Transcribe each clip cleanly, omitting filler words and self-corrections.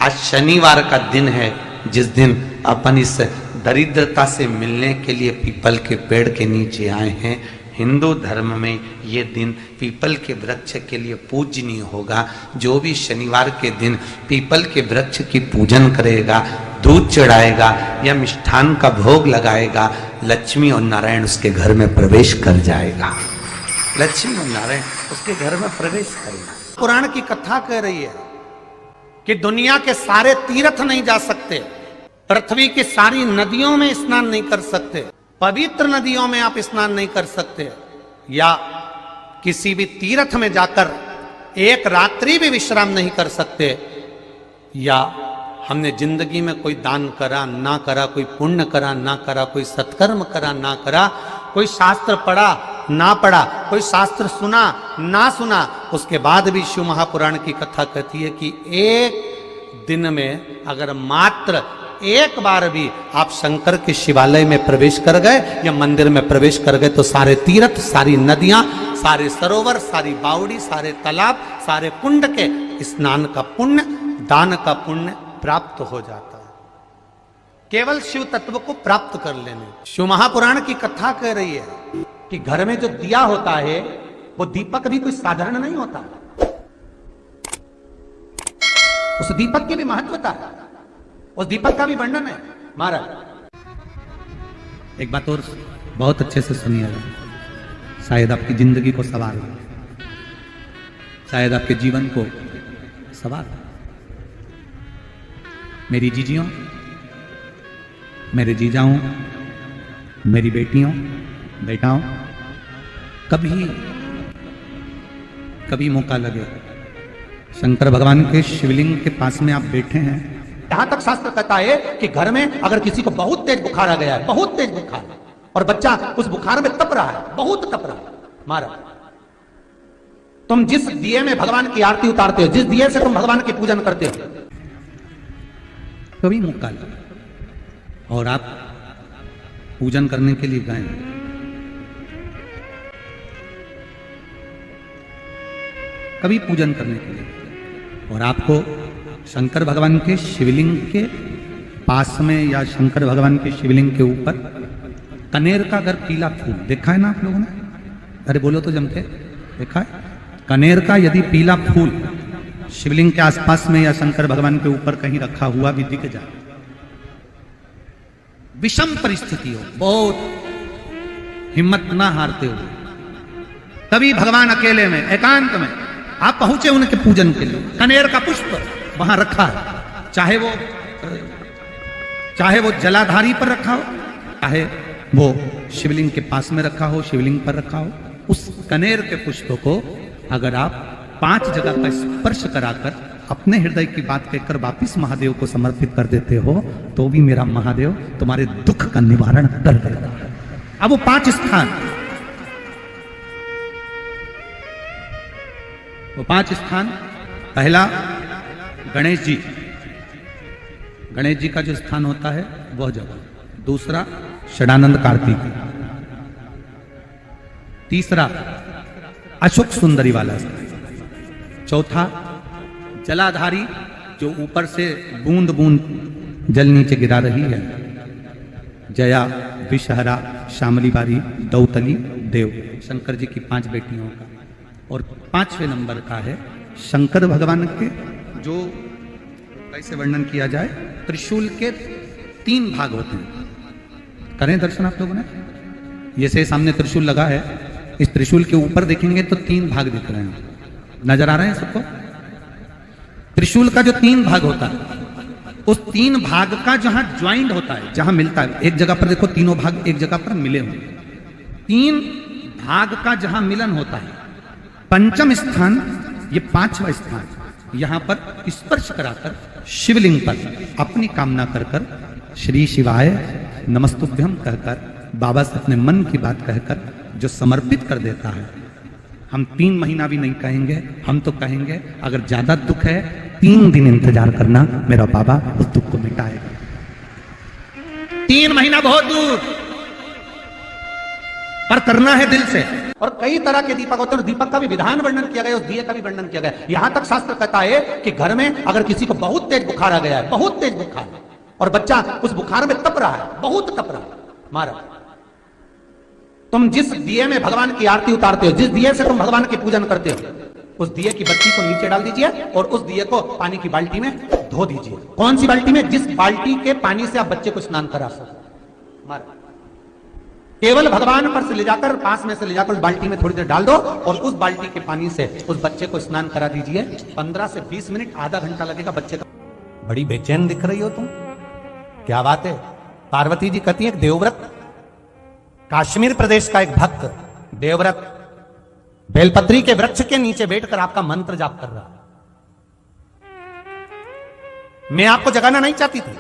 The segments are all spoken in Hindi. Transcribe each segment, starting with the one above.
आज शनिवार का दिन है, जिस दिन अपन इस दरिद्रता से मिलने के लिए पीपल के पेड़ के नीचे आए हैं। हिंदू धर्म में ये दिन पीपल के वृक्ष के लिए पूजनीय होगा। जो भी शनिवार के दिन पीपल के वृक्ष की पूजन करेगा, दूध चढ़ाएगा या मिष्ठान का भोग लगाएगा, लक्ष्मी और नारायण उसके घर में प्रवेश कर जाएगा। लक्ष्मी और नारायण उसके घर में प्रवेश करेगा। पुराण की कथा कह रही है कि दुनिया के सारे तीर्थ नहीं जा सकते, पृथ्वी की सारी नदियों में स्नान नहीं कर सकते, पवित्र नदियों में आप स्नान नहीं कर सकते, या किसी भी तीर्थ में जाकर एक रात्रि भी विश्राम नहीं कर सकते, या हमने जिंदगी में कोई दान करा ना करा, कोई पुण्य करा ना करा, कोई सत्कर्म करा ना करा, कोई शास्त्र पढ़ा ना पढ़ा, कोई शास्त्र सुना ना सुना, उसके बाद भी शिव महापुराण की कथा कहती है कि एक दिन में अगर मात्र एक बार भी आप शंकर के शिवालय में प्रवेश कर गए या मंदिर में प्रवेश कर गए तो सारे तीर्थ, सारी नदियां, सारे सरोवर, सारी बावड़ी, सारे तालाब, सारे कुंड के स्नान का पुण्य, दान का पुण्य प्राप्त हो जाता है, केवल शिव तत्व को प्राप्त कर लेने। शिव महापुराण की कथा कह रही है कि घर में जो दिया होता है वो दीपक भी कोई साधारण नहीं होता, उस दीपक की भी महत्वता है, उस दीपक का भी वर्णन है। महाराज एक बात और बहुत अच्छे से सुनिएगा, शायद आपकी जिंदगी को सवार हो, शायद आपके जीवन को सवार हो। मेरी जीजियों, मेरे जीजाओं, मेरी बेटियों, बेटाओं, कभी मौका लगे शंकर भगवान के शिवलिंग के पास में आप बैठे हैं, यहां तक शास्त्र कहता है कि घर में अगर किसी को बहुत तेज बुखार आ गया है, बहुत तेज बुखार, और बच्चा उस बुखार में तप रहा है, बहुत तप रहा है, महाराज तुम जिस दिए में भगवान की आरती उतारते हो, जिस दिए से तुम भगवान की पूजन करते हो, कभी मौका लगे और आप पूजन करने के लिए गए, कभी पूजन करने के लिए, और आपको शंकर भगवान के शिवलिंग के पास में या शंकर भगवान के शिवलिंग के ऊपर कनेर का अगर पीला फूल देखा है ना आप लोगों ने, अरे बोलो तो जमके, देखा है? कनेर का यदि पीला फूल शिवलिंग के आसपास में या शंकर भगवान के ऊपर कहीं रखा हुआ भी दिख जाए, विषम परिस्थिति हो, बहुत हिम्मत ना हारते हो, तभी भगवान अकेले में एकांत में आप पहुंचे उनके पूजन के लिए, कनेर का पुष्प वहां रखा है, चाहे वो जलाधारी पर रखा हो, चाहे वो शिवलिंग के पास में रखा हो, शिवलिंग पर रखा हो, उस कनेर के पुष्प को अगर आप 5 जगह का स्पर्श कराकर अपने हृदय की बात कहकर वापिस महादेव को समर्पित कर देते हो, तो भी मेरा महादेव तुम्हारे दुख का निवारण कर देगा। अब वो 5 स्थान, वो 5 स्थान, पहला गणेश जी, गणेश जी का जो स्थान होता है वह जगह, दूसरा षडानंद कार्तिक, तीसरा अशोक सुंदरी वाला स्थान, चौथा जलाधारी जो ऊपर से बूंद बूंद जल नीचे गिरा रही है, जया, विषहरा, शामली बारी, दौतली, देव, शंकर जी की 5 बेटियों का, और 5वें नंबर का है शंकर भगवान के, जो कैसे वर्णन किया जाए, त्रिशूल के 3 भाग होते हैं। करें दर्शन आप लोगों ने, जैसे सामने त्रिशूल लगा है, इस त्रिशूल के ऊपर देखेंगे तो 3 भाग दिख रहे हैं, नजर आ रहे हैं सबको? त्रिशूल का जो 3 भाग होता है, उस 3 भाग का जहां ज्वाइंट होता है, जहां मिलता है, एक जगह पर देखो तीनों भाग एक जगह पर मिले हुए, 3 भाग का जहां मिलन होता है, 5वां स्थान, ये 5वां स्थान, यहां पर स्पर्श कराकर शिवलिंग पर अपनी कामना कर कर श्री शिवाय नमस्तुभ्यम कहकर बाबा से अपने मन की बात कहकर जो समर्पित कर देता है, हम 3 महीना भी नहीं कहेंगे, हम तो कहेंगे अगर ज्यादा दुख है 3 दिन इंतजार करना, मेरा बाबा उस दुख को मिटाएगा। 3 महीना बहुत दूर, पर करना है दिल से। और कई तरह के दीपक होते हैं, दीपक का भी विधान वर्णन किया गया, उस दिए का भी वर्णन किया गया। यहां तक शास्त्र कहता है कि घर में अगर किसी को बहुत तेज बुखार आ गया है, बहुत तेज बुखार, और बच्चा उस बुखार में तप रहा है, बहुत तप रहा है, मारा, तुम जिस दिए में भगवान की आरती उतारते हो, जिस दिए से तुम भगवान की पूजन करते हो, उस दिए की बत्ती को नीचे डाल दीजिए और उस दिए को पानी की बाल्टी में धो दीजिए। कौन सी बाल्टी में? जिस बाल्टी के पानी से आप बच्चे को स्नान करा सको। मारा, केवल भगवान पर से ले जाकर, पास में से ले जाकर उस बाल्टी में थोड़ी देर डाल दो और उस बाल्टी के पानी से उस बच्चे को स्नान करा दीजिए। 15 से 20 मिनट, आधा घंटा लगेगा बच्चे का। बड़ी बेचैन दिख रही हो तुम, क्या बात है? पार्वती जी कहती है देवव्रत, काश्मीर प्रदेश का एक भक्त देवव्रत बेलपत्री के वृक्ष के नीचे बैठकर आपका मंत्र जाप कर रहा। मैं आपको जगाना नहीं चाहती थी,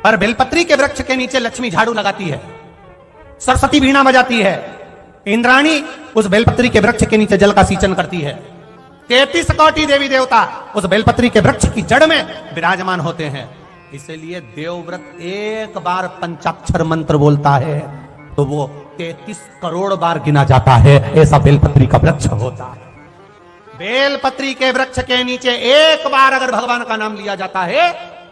पर बेलपत्री के वृक्ष के नीचे लक्ष्मी झाड़ू लगाती है, सरस्वती वीणा बजाती है, इंद्राणी उस बेलपत्री के वृक्ष के नीचे जल का सिंचन करती है, 33 कोटि देवी देवता उस बेलपत्री के वृक्ष की जड़ में विराजमान होते हैं। इसलिए देवव्रत एक बार पंचाक्षर मंत्र बोलता है तो वो 33 करोड़ बार गिना जाता है, ऐसा बेलपत्री का वृक्ष होता है। बेलपत्री के वृक्ष के नीचे एक बार अगर भगवान का नाम लिया जाता है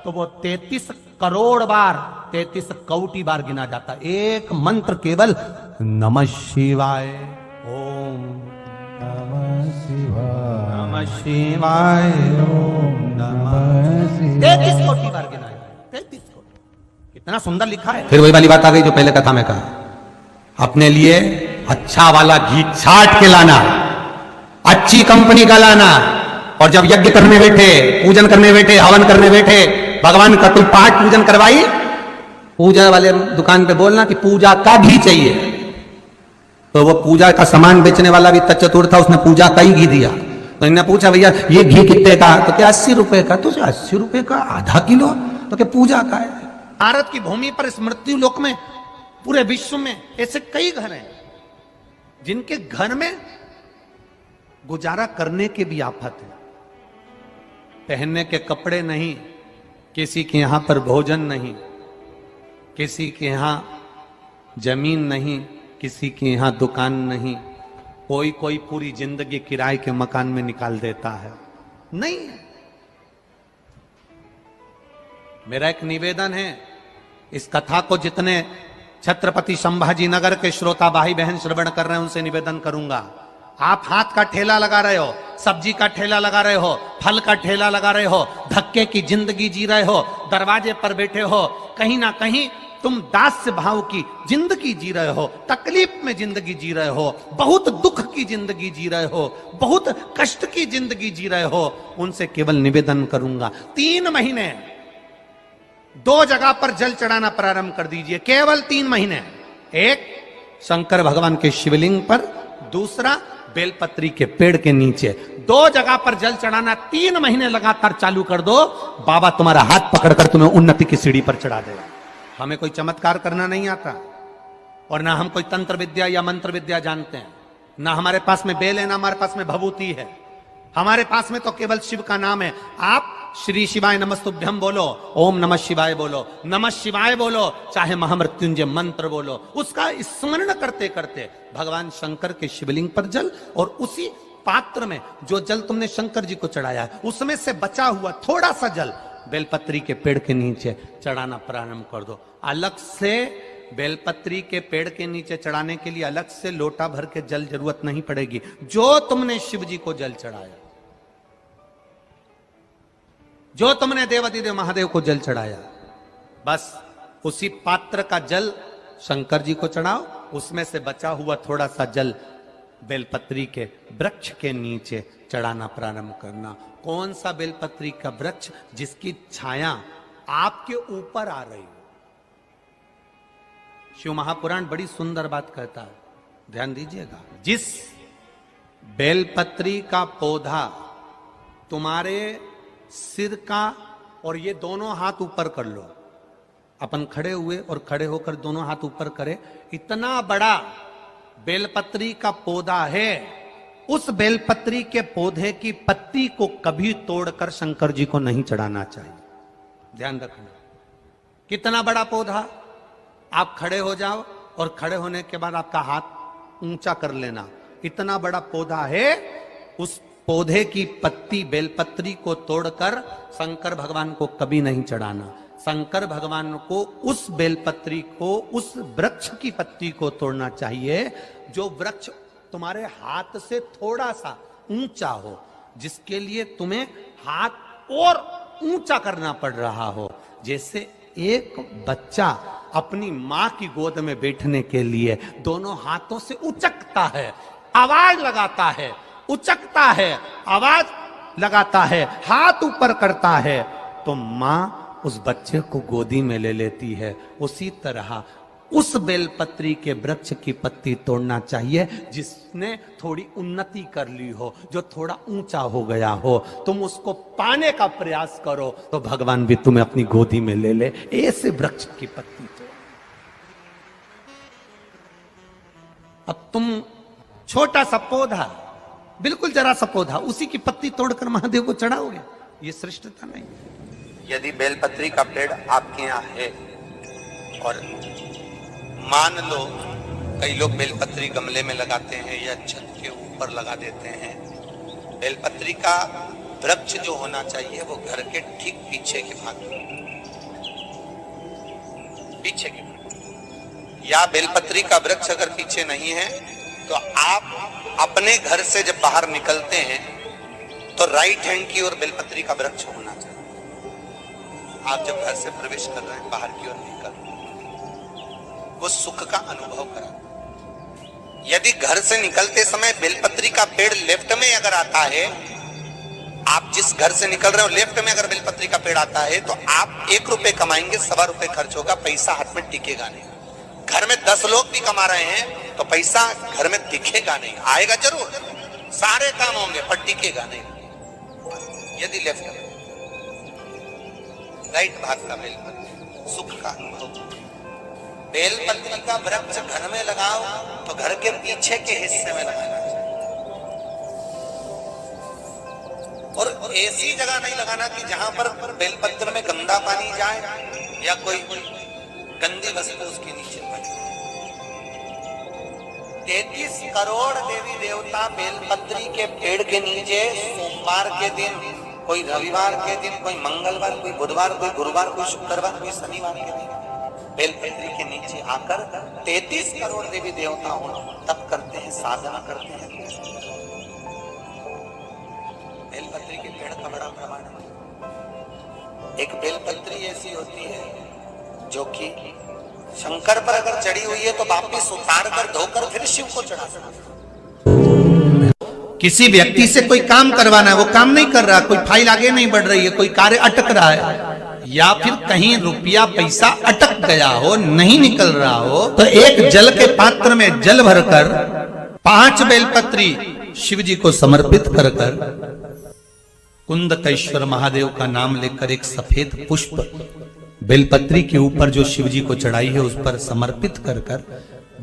तो वो 33 करोड़ बार, 33 कोटि बार गिना जाता है। एक मंत्र केवल नमः शिवाय, ओम नमः शिवाय, नमः शिवाय, ओम नमः शिवाय, 33 कोटि बार गिना है, 33 कोटि। कितना सुंदर लिखा है। फिर वही वाली बात आ गई जो पहले कथा में कहा, अपने लिए अच्छा वाला घी छाट के लाना, अच्छी कंपनी का लाना, और जब यज्ञ करने बैठे, पूजन करने बैठे, हवन करने बैठे, भगवान का कोई पाठ पूजन करवाई, पूजा वाले दुकान पे बोलना कि पूजा का घी चाहिए। तो वो पूजा का सामान बेचने वाला भी चतुर था, उसने पूजा का ही घी दिया। तो इन्होंने पूछा भैया ये घी कितने का? तो क्या 80 रुपए का? तो 80 रुपए का आधा किलो? तो क्या पूजा का है? भारत की भूमि पर इस मृत्यु लोक में, पूरे विश्व में ऐसे कई घर हैं जिनके घर में गुजारा करने की भी आफत है। पहनने के कपड़े नहीं, किसी के यहां पर भोजन नहीं, किसी के यहां जमीन नहीं, किसी के यहां दुकान नहीं, कोई कोई पूरी जिंदगी किराए के मकान में निकाल देता है। नहीं, मेरा एक निवेदन है, इस कथा को जितने छत्रपति संभाजी नगर के श्रोता भाई बहन श्रवण कर रहे हैं उनसे निवेदन करूंगा, आप हाथ का ठेला लगा रहे हो, सब्जी का ठेला लगा रहे हो, फल का ठेला लगा रहे हो, धक्के की जिंदगी जी रहे हो, दरवाजे पर बैठे हो, कहीं ना कहीं तुम दास्य भाव की जिंदगी जी रहे हो, तकलीफ में जिंदगी जी रहे हो, बहुत दुख की जिंदगी जी रहे हो, बहुत कष्ट की जिंदगी जी रहे हो, उनसे केवल निवेदन करूंगा 3 महीने 2 जगह पर जल चढ़ाना प्रारंभ कर दीजिए, केवल 3 महीने। एक शंकर भगवान के शिवलिंग पर, दूसरा बेलपत्री के पेड़ के नीचे, 2 जगह पर जल चढ़ाना 3 महीने लगातार चालू कर दो, बाबा तुम्हारा हाथ पकड़कर तुम्हें उन्नति की सीढ़ी पर चढ़ा देगा। हमें कोई चमत्कार करना नहीं आता, और ना हम कोई तंत्र विद्या या मंत्र विद्या जानते हैं, ना हमारे पास में बेल है, ना हमारे पास में भभूति है, हमारे पास में तो केवल शिव का नाम है। आप श्री शिवाय नमस्तुभ्यम बोलो, ओम नमः शिवाय बोलो, नमः शिवाय बोलो, चाहे महामृत्युंजय मंत्र बोलो, उसका स्मरण करते करते भगवान शंकर के शिवलिंग पर जल, और उसी पात्र में जो जल तुमने शंकर जी को चढ़ाया है उसमें से बचा हुआ थोड़ा सा जल बेलपत्री के पेड़ के नीचे चढ़ाना प्रारंभ कर दो। अलग से बेलपत्री के पेड़ के नीचे चढ़ाने के लिए अलग से लोटा भर के जल जरूरत नहीं पड़ेगी। जो तुमने शिव जी को जल चढ़ाया, जो तुमने देवाधिदेव महादेव को जल चढ़ाया, बस उसी पात्र का जल शंकर जी को चढ़ाओ, उसमें से बचा हुआ थोड़ा सा जल बेलपत्री के वृक्ष के नीचे चढ़ाना प्रारंभ करना। कौन सा बेलपत्री का वृक्ष? जिसकी छाया आपके ऊपर आ रही हो। शिव महापुराण बड़ी सुंदर बात कहता है, ध्यान दीजिएगा। जिस बेलपत्री का पौधा तुम्हारे सिर का, और ये दोनों हाथ ऊपर कर लो, अपन खड़े हुए और खड़े होकर दोनों हाथ ऊपर करे, इतना बड़ा बेलपत्री का पौधा है, उस बेलपत्री के पौधे की पत्ती को कभी तोड़कर शंकर जी को नहीं चढ़ाना चाहिए। ध्यान रखना, कितना बड़ा पौधा। आप खड़े हो जाओ और खड़े होने के बाद आपका हाथ ऊंचा कर लेना। इतना बड़ा पौधा है, उस पौधे की पत्ती बेलपत्री को तोड़कर शंकर भगवान को कभी नहीं चढ़ाना। शंकर भगवान को उस बेलपत्री को, उस वृक्ष की पत्ती को तोड़ना चाहिए जो वृक्ष तुम्हारे हाथ से थोड़ा सा ऊंचा हो, जिसके लिए तुम्हें हाथ और ऊंचा करना पड़ रहा हो। जैसे एक बच्चा अपनी मां की गोद में बैठने के लिए दोनों हाथों से उचकता है, आवाज लगाता है, उचकता है, आवाज लगाता है, हाथ ऊपर करता है, तो मां उस बच्चे को गोदी में ले लेती है। उसी तरह उस बेलपत्री के वृक्ष की पत्ती तोड़ना चाहिए जिसने थोड़ी उन्नति कर ली हो, जो थोड़ा ऊंचा हो गया हो। तुम उसको पाने का प्रयास करो तो भगवान भी तुम्हें अपनी गोदी में ले ले। ऐसे वृक्ष की पत्ती तोड़। अब तुम छोटा सा पौधा, बिल्कुल जरा सा पौधा, उसी की पत्ती तोड़कर महादेव को चढ़ाओगे, ये श्रेष्ठता नहीं। यदि बेलपत्री का पेड़ आपके यहाँ है और मान लो कई लोग बेलपत्री गमले में लगाते हैं या छत के ऊपर लगा देते हैं, बेलपत्री का वृक्ष जो होना चाहिए वो घर के ठीक पीछे के भाग में, पीछे के भाग। या बेलपत्री का वृक्ष अगर पीछे नहीं है तो आप अपने घर से जब बाहर निकलते हैं तो राइट हैंड की ओर बेलपत्री का वृक्ष होना चाहिए। आप जब घर से प्रवेश कर रहे हैं, बाहर की ओर निकल, वो सुख का अनुभव करा। यदि घर से निकलते समय बेलपत्री का पेड़ लेफ्ट में अगर आता है, आप जिस घर से निकल रहे हो लेफ्ट में अगर बेलपत्री का पेड़ आता है तो आप 1 रुपए कमाएंगे, 1.25 रुपए खर्च होगा, पैसा हाथ में टिकेगा नहीं। घर में 10 लोग भी कमा रहे हैं तो पैसा घर में दिखेगा नहीं, आएगा जरूर, सारे काम होंगे पर टिकेगा नहीं। यदि लेफ्ट में, राइट भाग का बेलपत्री सुख का अनुभव। बेलपत्री का वृक्ष घर में लगाओ तो घर के पीछे के हिस्से में लगाना चाहिए, और ऐसी जगह नहीं लगाना कि जहां पर बेलपत्र में गंदा पानी जाए या कोई गंदी वस्तु उसके नीचे पड़े। 33 करोड़ देवी देवता बेलपत्री के पेड़ के नीचे सोमवार के दिन, कोई रविवार के दिन, कोई मंगलवार, कोई बुधवार, कोई गुरुवार, कोई शुक्रवार, कोई शनिवार के दिन बेलपत्री के नीचे आकर 33 करोड़ देवी देवता तप करते हैं, साधना करते हैं। बेलपत्री के पेड़ का बड़ा प्रमाण है। एक बेलपत्री ऐसी होती है जो कि शंकर पर अगर चढ़ी हुई है तो वापिस उतार कर धोकर फिर शिव को चढ़ा सकते। किसी व्यक्ति से कोई काम करवाना है, वो काम नहीं कर रहा, कोई फाइल आगे नहीं बढ़ रही है, कोई कार्य अटक रहा है, या फिर कहीं रुपया पैसा अटक गया हो, नहीं निकल रहा हो, तो एक जल के पात्र में जल भरकर 5 बेलपत्री शिव जी को समर्पित कर कुंदकेश्वर महादेव का नाम लेकर एक सफेद पुष्प बेलपत्री के ऊपर जो शिव जी को चढ़ाई है उस पर समर्पित कर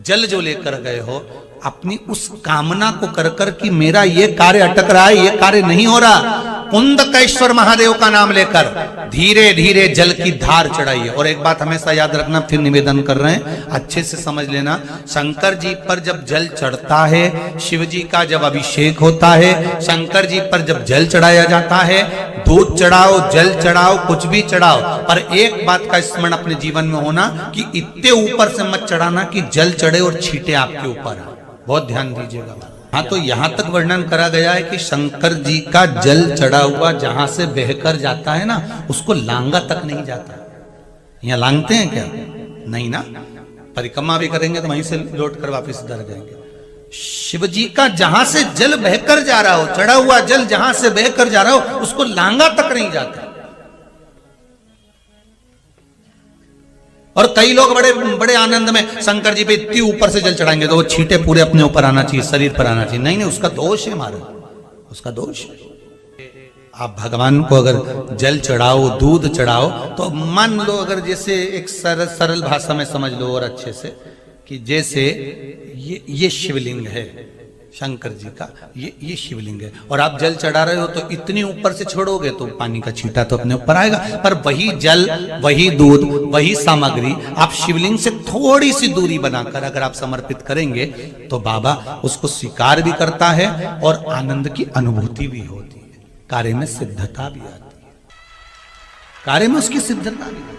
जल जो लेकर गए हो, अपनी उस कामना को कर कि मेरा ये कार्य अटक रहा है, ये कार्य नहीं हो रहा, कुंदकेश्वर महादेव का नाम लेकर धीरे धीरे जल की धार चढ़ाइए। और एक बात हमेशा याद रखना, फिर निवेदन कर रहे हैं, अच्छे से समझ लेना, शंकर जी पर जब जल चढ़ता है, शिव जी का जब अभिषेक होता है, शंकर जी पर जब जल चढ़ाया जाता है, दूध चढ़ाओ, जल चढ़ाओ, कुछ भी चढ़ाओ, पर एक बात का स्मरण अपने जीवन में होना कि इतने ऊपर से मत चढ़ाना कि जल चढ़े और छींटे आपके ऊपर। बहुत ध्यान दीजिएगा। हाँ, तो यहां तक वर्णन करा गया है कि शंकर जी का जल चढ़ा हुआ जहां से बहकर जाता है ना, उसको लांगा तक नहीं जाता। यहाँ लांगते हैं क्या? नहीं ना, परिक्रमा भी करेंगे तो वहीं से लौट कर वापिस इधर जाएंगे। शिव जी का जहां से जल बहकर जा रहा हो, चढ़ा हुआ जल जहां से बहकर जा रहा हो, उसको लांगा तक नहीं जाता। और कई लोग बड़े बड़े आनंद में शंकर जी पे इतनी ऊपर से जल चढ़ाएंगे तो वो छींटे पूरे अपने ऊपर आना चाहिए, शरीर पर आना चाहिए। नहीं नहीं, उसका दोष है महाराज, उसका दोष है। आप भगवान को अगर जल चढ़ाओ, दूध चढ़ाओ, तो मान लो अगर जैसे एक सरल भाषा में समझ लो और अच्छे से, कि जैसे ये शिवलिंग है, शंकर जी का ये शिवलिंग है। और आप जल चढ़ा रहे हो तो इतनी ऊपर से छोड़ोगे तो पानी का छींटा तो अपने ऊपर आएगा, पर वही जल, वही दूध, वही सामग्री आप शिवलिंग से थोड़ी सी दूरी बनाकर अगर आप समर्पित करेंगे तो बाबा उसको स्वीकार भी करता है और आनंद की अनुभूति भी होती है, कार्य में सिद्धता भी आती है, कार्य में उसकी सिद्धता भी।